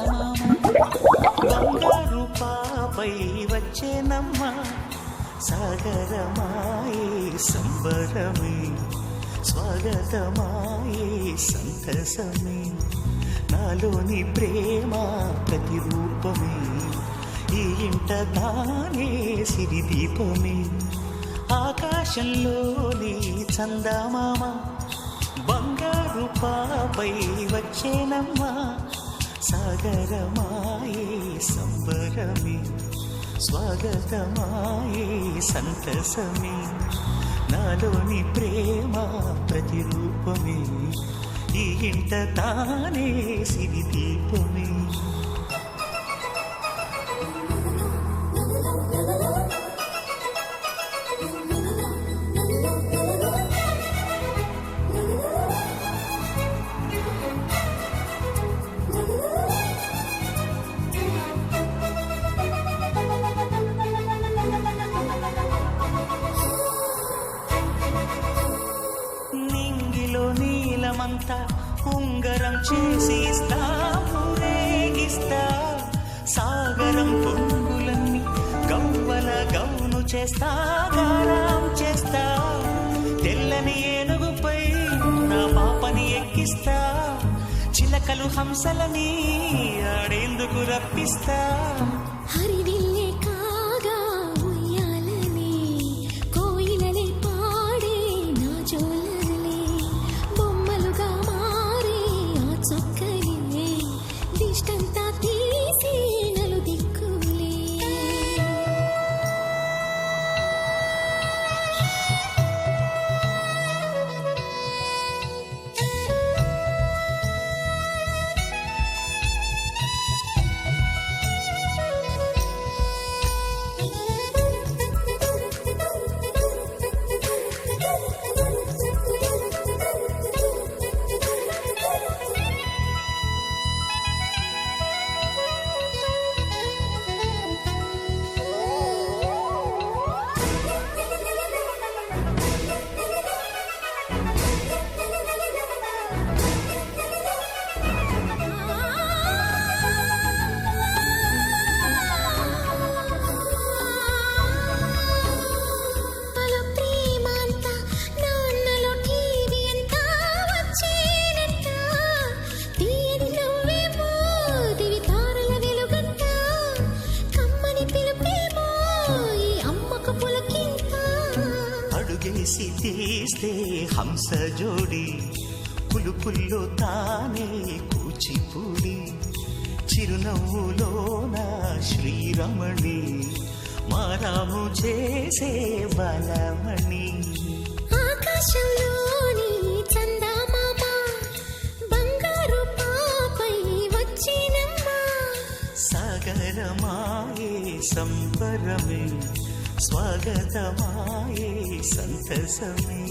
చందమామ బంగారు పాపై వచ్చేనమ్మ సాగరమాయే సంబరమే స్వాగతమాయే సంతసమే నాలోని ప్రేమ ప్రతిరూపమే ఈ ఇంట తానే సిరిదీపమే ఆకాశంలోని చందమామ బంగారు పాపై వచ్చేనమ్మ సాగరమాయే సంబరమే స్వాగతమాయే సంతసమే నాలోని ప్రేమ ప్రతిరూపమే ఈ ఇంట తానే సిరిదీపమే నీలమంతా ఉంగరం చేసి ఇస్తా ఊరేగిస్తా సాగరం పొంగులన్నీ గవ్వల గౌను చేస్తా గారం చేస్తా తెల్లని ఏనుగుపై నా పాపని ఎక్కిస్తా చిలకలు హంసలని ఆడేందుకు రప్పిస్తా హరివిల్లే కాగా ఉయ్యాలని కోయిలలే పాడే నా జోలలే బొమ్మలుగా మారే ఆ చొక్కలే దిష్టంతా తీసి నలు దిక్కులే అడుగేసి తీస్తే హంస జోడి పులుపుల్లో తానే కూచిపూడి చిరునవ్వులోన శ్రీరమణి మారాము చేసే బలమణి ఆకాశంలోని చందమామ బంగారు పాపై వచ్చినమ్మ సాగరమాయే సంబరమే స్వాగతమాయే సంతసమే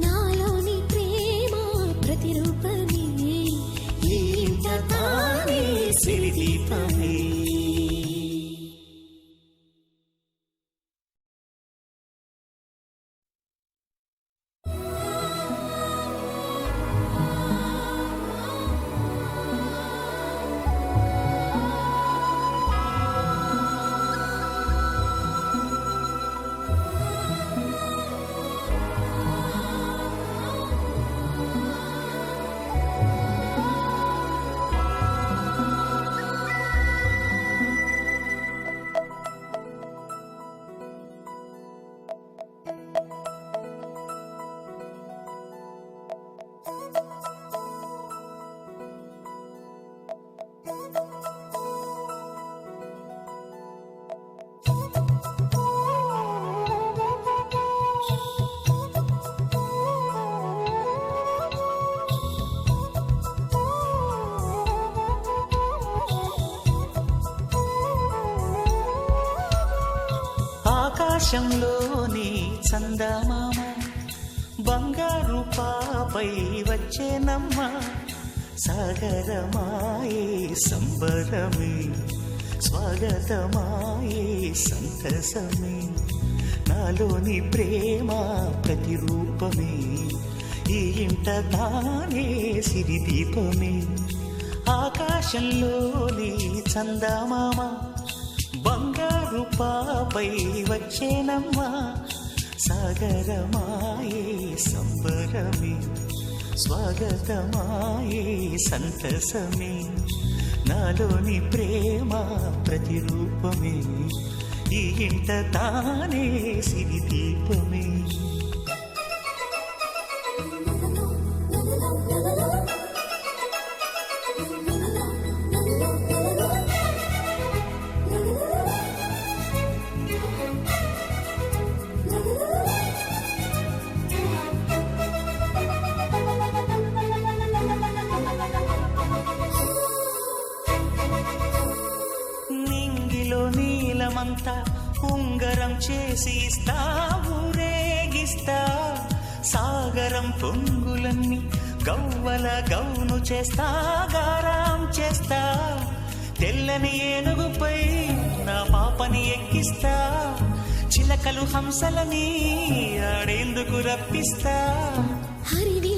నాలోని ప్రేమ ప్రతిరూపమే ఈ ఇంట తానే సిరిదీపమే ఆకాశంలోని చందమామ బంగారు పాపై వచ్చేనమ్మ సాగరమాయే సంబరమే స్వాగతమాయే సంతసమే నాలోని ప్రేమ ప్రతిరూపమే ఈ ఇంట తానే సిరిదీపమే ఆకాశంలోని చందమామ బంగారు పాపై వచ్చేనమ్మా సాగరమాయే సంబరమే స్వాగతమాయే సంతసమే నాలోని ప్రేమ ప్రతిరూపమే ఈ ఇంట తానే సిరి దీపమే నింగిలో నీలమంతా ఉంగరం చేసి ఇస్తా ఊరేగిస్తా సాగరం పొంగులన్నీ గవ్వల గౌను చేస్తా గారాం చేస్తా తెల్లని ఏనుగుపై నా పాపని ఎక్కిస్తా చిలకలు హంసలని ఆడేందుకు రప్పిస్తా హరివి